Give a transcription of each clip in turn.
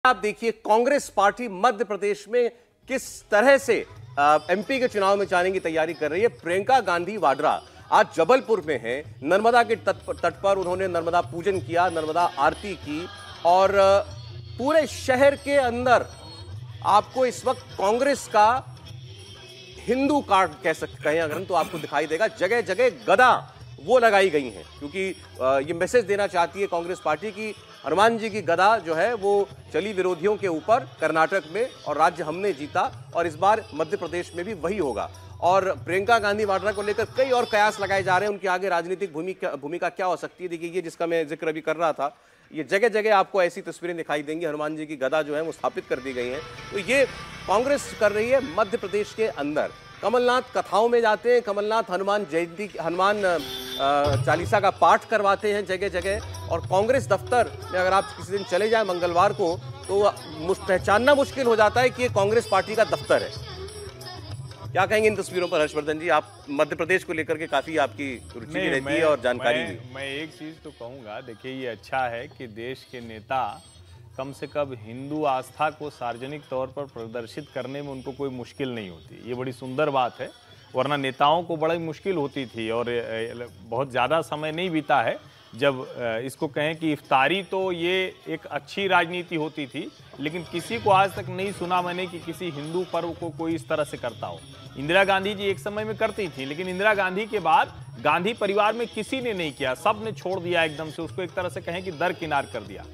आप देखिए कांग्रेस पार्टी मध्य प्रदेश में किस तरह से एमपी के चुनाव में जाने की तैयारी कर रही है। प्रियंका गांधी वाड्रा आज जबलपुर में है। नर्मदा के तट पर उन्होंने नर्मदा पूजन किया, नर्मदा आरती की और पूरे शहर के अंदर आपको इस वक्त कांग्रेस का हिंदू कार्ड कह सकते कहें अगर तो आपको दिखाई देगा। जगह जगह गदा वो लगाई गई हैं क्योंकि ये मैसेज देना चाहती है कांग्रेस पार्टी की हनुमान जी की गदा जो है वो चली विरोधियों के ऊपर कर्नाटक में और राज्य हमने जीता और इस बार मध्य प्रदेश में भी वही होगा। और प्रियंका गांधी वाड्रा को लेकर कई और कयास लगाए जा रहे हैं, उनके आगे राजनीतिक भूमिका क्या हो सकती है। देखिए ये जिसका मैं जिक्र अभी कर रहा था, ये जगह जगह आपको ऐसी तस्वीरें दिखाई देंगी, हनुमान जी की गदा जो है वो स्थापित कर दी गई है। तो ये कांग्रेस कर रही है मध्य प्रदेश के अंदर। कमलनाथ कथाओं में जाते हैं, कमलनाथ हनुमान जयंती हनुमान चालीसा का पाठ करवाते हैं जगह जगह। और कांग्रेस दफ्तर में अगर आप किसी दिन चले जाएं मंगलवार को तो पहचानना मुश्किल हो जाता है कि ये कांग्रेस पार्टी का दफ्तर है। क्या कहेंगे इन तस्वीरों पर हर्षवर्धन जी? आप मध्य प्रदेश को लेकर के काफी आपकी रुचि भी रहती है और जानकारी भी। मैं एक चीज तो कहूंगा, देखिए ये अच्छा है कि देश के नेता कम से कम हिंदू आस्था को सार्वजनिक तौर पर प्रदर्शित करने में उनको कोई मुश्किल नहीं होती। ये बड़ी सुंदर बात है, वरना नेताओं को बड़ी मुश्किल होती थी और बहुत ज़्यादा समय नहीं बीता है जब इसको कहें कि इफ्तारी तो ये एक अच्छी राजनीति होती थी, लेकिन किसी को आज तक नहीं सुना मैंने कि किसी हिंदू पर्व को कोई इस तरह से करता हो। इंदिरा गांधी जी एक समय में करती थी, लेकिन इंदिरा गांधी के बाद गांधी परिवार में किसी ने नहीं किया, सब ने छोड़ दिया एकदम से, उसको एक तरह से कहें कि दरकिनार कर दिया।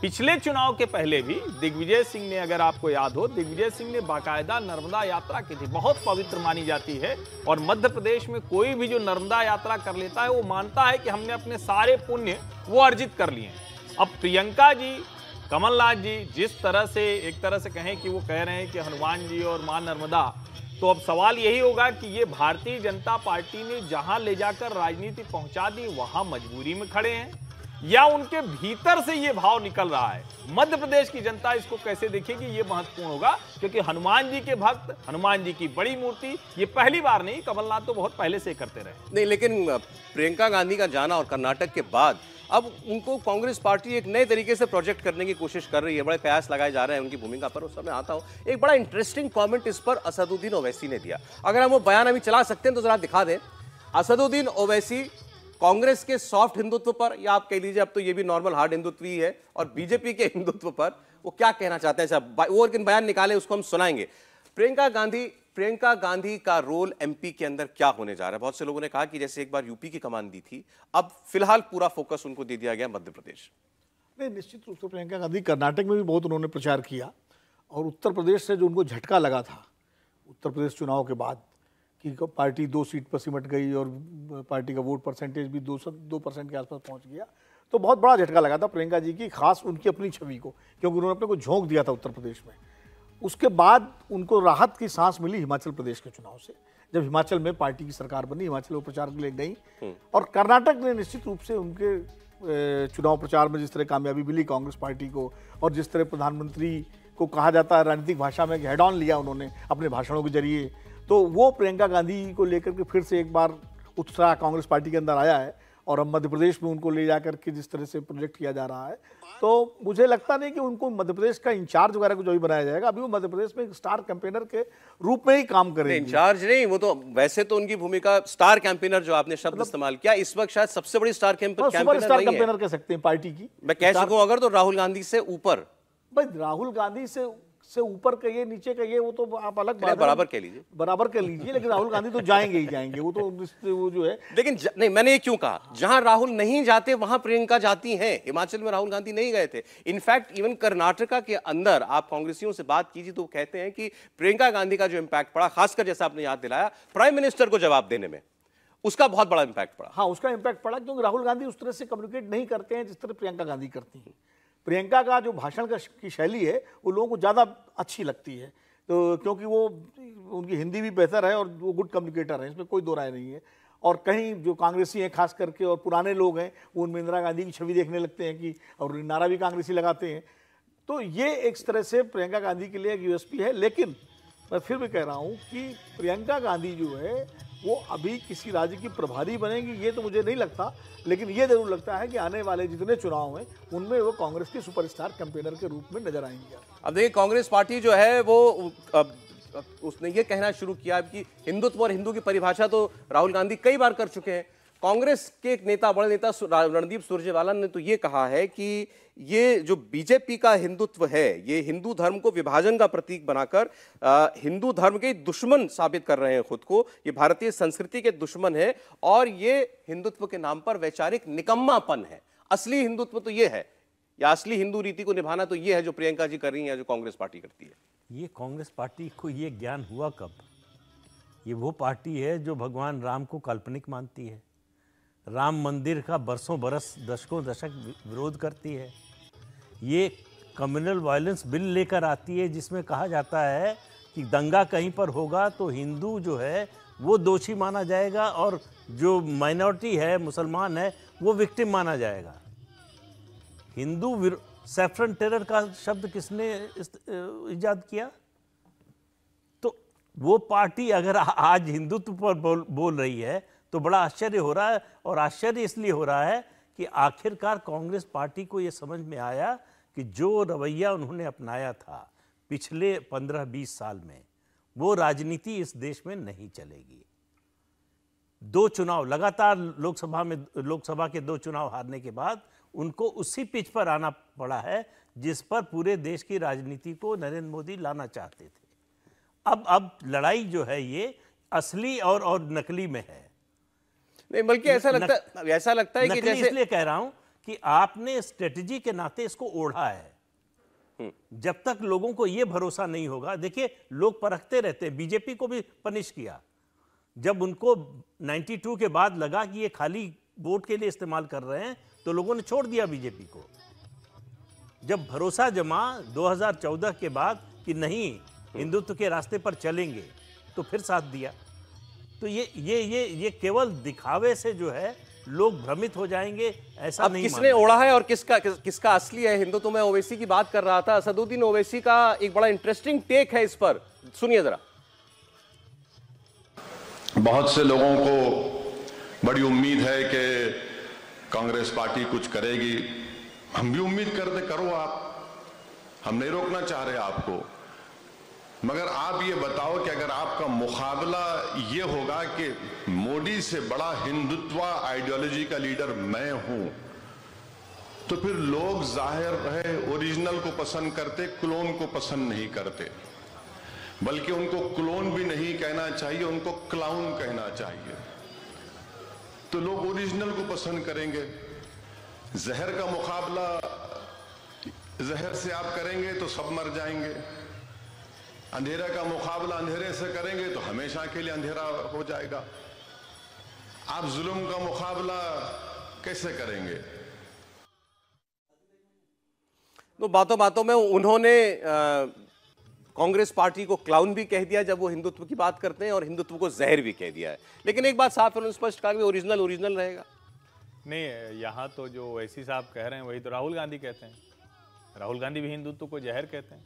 पिछले चुनाव के पहले भी दिग्विजय सिंह ने, अगर आपको याद हो, दिग्विजय सिंह ने बाकायदा नर्मदा यात्रा की थी, बहुत पवित्र मानी जाती है। और मध्य प्रदेश में कोई भी जो नर्मदा यात्रा कर लेता है वो मानता है कि हमने अपने सारे पुण्य वो अर्जित कर लिए हैं। अब प्रियंका जी, कमलनाथ जी जिस तरह से एक तरह से कहें कि वो कह रहे हैं कि हनुमान जी और मां नर्मदा, तो अब सवाल यही होगा कि ये भारतीय जनता पार्टी ने जहां ले जाकर राजनीति पहुंचा दी वहां मजबूरी में खड़े हैं या उनके भीतर से ये भाव निकल रहा है। मध्य प्रदेश की जनता इसको कैसे देखेगी ये महत्वपूर्ण होगा, क्योंकि हनुमान जी के भक्त, हनुमान जी की बड़ी मूर्ति ये पहली बार नहीं, कमलनाथ तो बहुत पहले से करते रहे। नहीं, लेकिन प्रियंका गांधी का जाना और कर्नाटक के बाद अब उनको कांग्रेस पार्टी एक नए तरीके से प्रोजेक्ट करने की कोशिश कर रही है। बड़े कयास लगाए जा रहे हैं उनकी भूमिका पर, उस समय आता हूं। एक बड़ा इंटरेस्टिंग कॉमेंट इस पर असदुद्दीन ओवैसी ने दिया, अगर हम वो बयान अभी चला सकते हैं तो जरा दिखा दें। असदुद्दीन ओवैसी कांग्रेस के सॉफ्ट हिंदुत्व पर, या आप कह लीजिए अब तो ये भी नॉर्मल हार्ड हिंदुत्व ही है, और बीजेपी के हिंदुत्व पर वो क्या कहना चाहते हैं, वो एक बयान निकाले, उसको हम सुनाएंगे। प्रियंका गांधी का रोल एमपी के अंदर क्या होने जा रहा है? बहुत से लोगों ने कहा कि जैसे एक बार यूपी की कमान दी थी, अब फिलहाल पूरा फोकस उनको दे दिया गया मध्य प्रदेश। नहीं, निश्चित रूप से प्रियंका गांधी कर्नाटक में भी बहुत उन्होंने प्रचार किया, और उत्तर प्रदेश से जो उनको झटका लगा था उत्तर प्रदेश चुनाव के बाद कि पार्टी 2 सीट पर सिमट गई और पार्टी का वोट परसेंटेज भी 2% के आसपास पहुंच गया, तो बहुत बड़ा झटका लगा था प्रियंका जी की, खास उनकी अपनी छवि को, क्योंकि उन्होंने अपने को झोंक दिया था उत्तर प्रदेश में। उसके बाद उनको राहत की सांस मिली हिमाचल प्रदेश के चुनाव से, जब हिमाचल में पार्टी की सरकार बनी, हिमाचल वो प्रचार के लिए गई। और कर्नाटक ने निश्चित रूप से उनके चुनाव प्रचार में जिस तरह कामयाबी मिली कांग्रेस पार्टी को, और जिस तरह प्रधानमंत्री को कहा जाता है राजनीतिक भाषा में हेड ऑन लिया उन्होंने अपने भाषणों के जरिए, तो वो प्रियंका गांधी को लेकर के फिर से एक बार उत्साह कांग्रेस पार्टी के अंदर आया है। और अब मध्य प्रदेश में उनको ले जाकर के जिस तरह से प्रोजेक्ट किया जा रहा है, तो मुझे लगता नहीं कि उनको मध्य प्रदेश का इंचार्ज वगैरह को जो भी बनाया जाएगा, अभी वो मध्य प्रदेश में एक स्टार कैंपेनर के रूप में ही काम करेंगे। इंचार्ज नहीं, वो तो वैसे तो उनकी भूमिका स्टार कैंपेनर, जो आपने शब्द इस्तेमाल किया, इस वक्त शायद सबसे बड़ी स्टार कैंपेनर कह सकते हैं पार्टी की। मैं कह सकूं अगर तो राहुल गांधी से ऊपर। भाई राहुल गांधी से ऊपर कहिए, नीचे कहिए, वो तो आप अलग बात है, बराबर कह लीजिए, बराबर कह लीजिए, लेकिन राहुल गांधी तो जाएंगे ही जाएंगे, वो तो वो जो है। लेकिन नहीं, मैंने ये क्यों कहा, जहां राहुल नहीं जाते वहां प्रियंका जाती हैं। हिमाचल में राहुल गांधी नहीं गए थे। इनफैक्ट इवन कर्नाटका के अंदर आप कांग्रेसियों से बात कीजिए तो कहते हैं कि प्रियंका गांधी का जो इंपैक्ट पड़ा, खासकर जैसा आपने याद दिलाया प्राइम मिनिस्टर को जवाब देने में, उसका बहुत बड़ा इंपैक्ट पड़ा। हाँ, उसका इंपैक्ट पड़ा, क्योंकि राहुल गांधी उस तरह से कम्युनिकेट नहीं करते हैं जिस तरह प्रियंका गांधी करती हैं। प्रियंका का जो भाषण की शैली है वो लोगों को ज़्यादा अच्छी लगती है, तो क्योंकि वो उनकी हिंदी भी बेहतर है और वो गुड कम्युनिकेटर हैं, इसमें कोई दो राय नहीं है। और कहीं जो कांग्रेसी हैं खास करके और पुराने लोग हैं, वो उनमें इंदिरा गांधी की छवि देखने लगते हैं कि, और नारा भी कांग्रेसी लगाते हैं। तो ये एक तरह से प्रियंका गांधी के लिए एक यूएसपी है। लेकिन मैं फिर भी कह रहा हूँ कि प्रियंका गांधी जो है वो अभी किसी राज्य की प्रभारी बनेंगी ये तो मुझे नहीं लगता, लेकिन ये जरूर लगता है कि आने वाले जितने चुनाव हैं उनमें वो कांग्रेस की सुपरस्टार कैंपेनर के रूप में नजर आएंगे। अब देखिए कांग्रेस पार्टी जो है वो उसने ये कहना शुरू किया कि हिंदुत्व और हिंदू की परिभाषा तो राहुल गांधी कई बार कर चुके हैं। कांग्रेस के एक नेता, बड़े नेता रणदीप सुरजेवाला ने तो ये कहा है कि ये जो बीजेपी का हिंदुत्व है ये हिंदू धर्म को विभाजन का प्रतीक बनाकर हिंदू धर्म के दुश्मन साबित कर रहे हैं खुद को। ये भारतीय संस्कृति के दुश्मन है और ये हिंदुत्व के नाम पर वैचारिक निकम्मापन है। असली हिंदुत्व तो ये है, या असली हिंदू रीति को निभाना तो ये है जो प्रियंका जी कर रही है, जो कांग्रेस पार्टी करती है। ये कांग्रेस पार्टी को ये ज्ञान हुआ कब? ये वो पार्टी है जो भगवान राम को काल्पनिक मानती है, राम मंदिर का बरसों बरस दशकों दशक विरोध करती है। ये कम्युनल वायलेंस बिल लेकर आती है जिसमें कहा जाता है कि दंगा कहीं पर होगा तो हिंदू जो है वो दोषी माना जाएगा और जो माइनॉरिटी है, मुसलमान है, वो विक्टिम माना जाएगा। हिंदू सैफ्रन टेरर का शब्द किसने इजाद किया? तो वो पार्टी अगर आज हिंदुत्व पर बोल रही है तो बड़ा आश्चर्य हो रहा है, और आश्चर्य इसलिए हो रहा है कि आखिरकार कांग्रेस पार्टी को ये समझ में आया कि जो रवैया उन्होंने अपनाया था पिछले 15-20 साल में, वो राजनीति इस देश में नहीं चलेगी। 2 चुनाव लगातार लोकसभा के 2 चुनाव हारने के बाद उनको उसी पिच पर आना पड़ा है जिस पर पूरे देश की राजनीति को नरेंद्र मोदी लाना चाहते थे। अब लड़ाई जो है ये असली और नकली में है। नहीं, बल्कि ऐसा लगता है कि जैसे, इसलिए कह रहा हूं कि आपने स्ट्रेटजी के नाते इसको ओढ़ा है। जब तक लोगों को यह भरोसा नहीं होगा, देखिए लोग परखते रहते हैं, बीजेपी को भी पनिश किया जब उनको 92 के बाद लगा कि ये खाली वोट के लिए इस्तेमाल कर रहे हैं तो लोगों ने छोड़ दिया बीजेपी को। जब भरोसा जमा 2014 के बाद कि नहीं हिंदुत्व के रास्ते पर चलेंगे तो फिर साथ दिया। तो ये केवल दिखावे से जो है लोग भ्रमित हो जाएंगे, ऐसा अब नहीं। किसने ओढ़ा है और किसका असली है हिंदुत्व? मैं ओवैसी की बात कर रहा था। असदुद्दीन ओवैसी का एक बड़ा इंटरेस्टिंग टेक है इस पर, सुनिए जरा। बहुत से लोगों को बड़ी उम्मीद है कि कांग्रेस पार्टी कुछ करेगी। हम भी उम्मीद करते, करो आप, हम नहीं रोकना चाह रहे आपको, मगर आप ये बताओ कि अगर आपका मुकाबला ये होगा कि मोदी से बड़ा हिंदुत्व आइडियोलॉजी का लीडर मैं हूं, तो फिर लोग जाहिर है ओरिजिनल को पसंद करते, क्लोन को पसंद नहीं करते। बल्कि उनको क्लोन भी नहीं कहना चाहिए, उनको क्लाउन कहना चाहिए। तो लोग ओरिजिनल को पसंद करेंगे। जहर का मुकाबला जहर से आप करेंगे तो सब मर जाएंगे। अंधेरा का मुकाबला अंधेरे से करेंगे तो हमेशा के लिए अंधेरा हो जाएगा। आप जुल्म का मुकाबला कैसे करेंगे? तो बातों बातों में उन्होंने कांग्रेस पार्टी को क्लाउन भी कह दिया जब वो हिंदुत्व की बात करते हैं, और हिंदुत्व को जहर भी कह दिया है। लेकिन एक बात साफ और स्पष्ट कहा कि ओरिजिनल रहेगा। नहीं, यहाँ तो जो ओवैसी साहब कह रहे हैं वही तो राहुल गांधी कहते हैं। राहुल गांधी भी हिंदुत्व को जहर कहते हैं।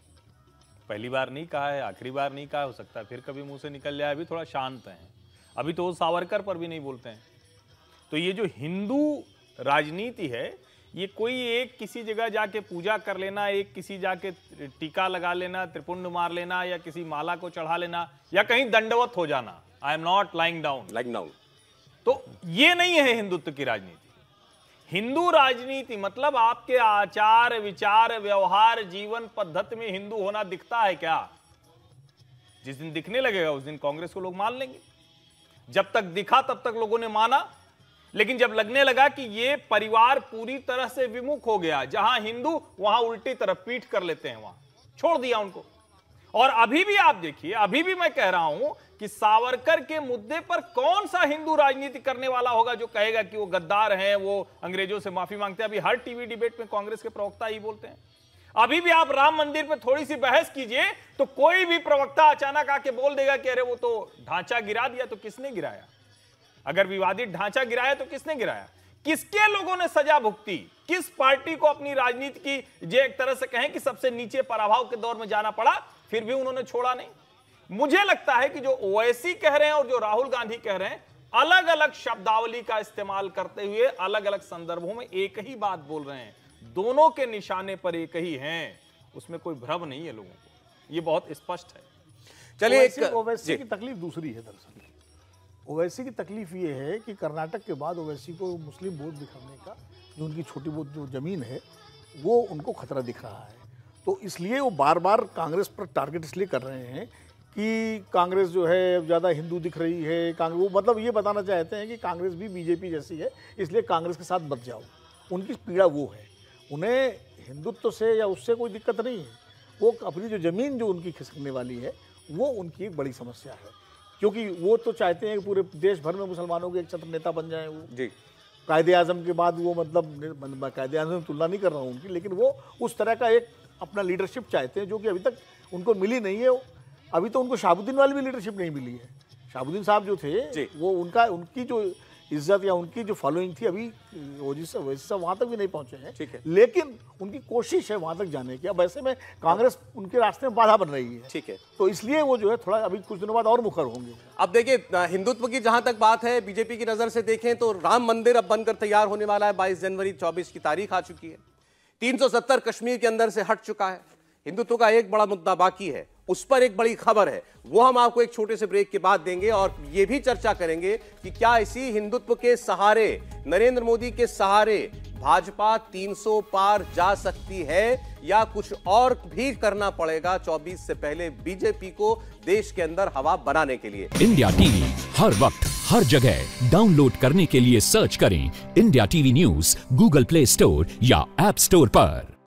पहली बार नहीं कहा है, आखिरी बार नहीं कहा, हो सकता है फिर कभी मुंह से निकल जाए। अभी थोड़ा शांत हैं, अभी तो वो सावरकर पर भी नहीं बोलते हैं। तो ये जो हिंदू राजनीति है, ये कोई एक किसी जगह जाके पूजा कर लेना, एक किसी जाके टीका लगा लेना, त्रिपुंड मार लेना, या किसी माला को चढ़ा लेना, या कहीं दंडवत हो जाना, I am not lying down, तो ये नहीं है हिंदुत्व की राजनीति। हिंदू राजनीति मतलब आपके आचार विचार व्यवहार जीवन पद्धति में हिंदू होना दिखता है क्या? जिस दिन दिखने लगेगा उस दिन कांग्रेस को लोग मान लेंगे। जब तक दिखा तब तक लोगों ने माना, लेकिन जब लगने लगा कि ये परिवार पूरी तरह से विमुख हो गया, जहां हिंदू वहां उल्टी तरफ पीठ कर लेते हैं, वहां छोड़ दिया उनको। और अभी भी आप देखिए, अभी भी मैं कह रहा हूं कि सावरकर के मुद्दे पर कौन सा हिंदू राजनीति करने वाला होगा जो कहेगा कि वो गद्दार हैं, वो अंग्रेजों से माफी मांगते हैं। अभी हर टीवी डिबेट में कांग्रेस के प्रवक्ता ही बोलते हैं। अभी भी आप राम मंदिर पे थोड़ी सी बहस कीजिए तो कोई भी प्रवक्ता अचानक आके बोल देगा कि अरे वो तो ढांचा गिरा दिया। तो किसने गिराया? अगर विवादित ढांचा गिराया तो किसने गिराया? किसके लोगों ने सजा भुगती? किस पार्टी को अपनी राजनीति की जो एक तरह से कहें कि सबसे नीचे पराभव के दौर में जाना पड़ा, फिर भी उन्होंने छोड़ा नहीं। मुझे लगता है कि जो ओवैसी कह रहे हैं और जो राहुल गांधी कह रहे हैं, अलग अलग शब्दावली का इस्तेमाल करते हुए अलग अलग संदर्भों में एक ही बात बोल रहे हैं, दोनों के निशाने पर एक ही हैं, उसमें कोई भ्रम नहीं है लोगों को, ये बहुत स्पष्ट है। चलिए, ओवैसी की तकलीफ दूसरी है। दरअसल ओवैसी की तकलीफ ये है कि कर्नाटक के बाद ओवैसी को मुस्लिम वोट दिखाने का जो उनकी छोटी बहुत जो जमीन है वो उनको खतरा दिख रहा है, तो इसलिए वो बार बार कांग्रेस पर टारगेट इसलिए कर रहे हैं कि कांग्रेस जो है ज़्यादा हिंदू दिख रही है। कांग्रेस वो मतलब ये बताना चाहते हैं कि कांग्रेस भी बीजेपी जैसी है, इसलिए कांग्रेस के साथ मत जाओ। उनकी पीड़ा वो है, उन्हें हिंदुत्व से या उससे कोई दिक्कत नहीं है, वो अपनी जो ज़मीन जो उनकी खिसकने वाली है वो उनकी एक बड़ी समस्या है, क्योंकि वो तो चाहते हैं कि पूरे देश भर में मुसलमानों के एक छत्र नेता बन जाए वो जी। कायदे आज़म के बाद वो मतलब कायदे आज़म की तुलना नहीं कर रहा हूँ उनकी, लेकिन वो उस तरह का एक अपना लीडरशिप चाहते हैं जो कि अभी तक उनको मिली नहीं है। अभी तो उनको शहाबुद्दीन वाली भी लीडरशिप नहीं मिली है। शहाबुद्दीन साहब जो थे वो उनकी जो इज्जत या उनकी जो फॉलोइंग थी अभी वैसे वहाँ तक भी नहीं पहुंचे हैं, ठीक है, लेकिन उनकी कोशिश है वहाँ तक जाने की। अब ऐसे में कांग्रेस उनके रास्ते में बाधा बन रही है, ठीक है, तो इसलिए वो जो है थोड़ा अभी कुछ दिनों बाद और मुखर होंगे। अब देखिए, हिंदुत्व की जहां तक बात है, बीजेपी की नजर से देखें तो राम मंदिर अब बनकर तैयार होने वाला है। 22 जनवरी 24 की तारीख आ चुकी है। 370 कश्मीर के अंदर से हट चुका है। हिंदुत्व का एक बड़ा मुद्दा बाकी है, उस पर एक बड़ी खबर है, वो हम आपको एक छोटे से ब्रेक के बाद देंगे और ये भी चर्चा करेंगे कि क्या इसी हिंदुत्व के सहारे, नरेंद्र मोदी के सहारे भाजपा 300 पार जा सकती है या कुछ और भी करना पड़ेगा 24 से पहले बीजेपी को देश के अंदर हवा बनाने के लिए। इंडिया टीवी हर वक्त हर जगह डाउनलोड करने के लिए सर्च करें India TV news Google play store या ऐप स्टोर पर।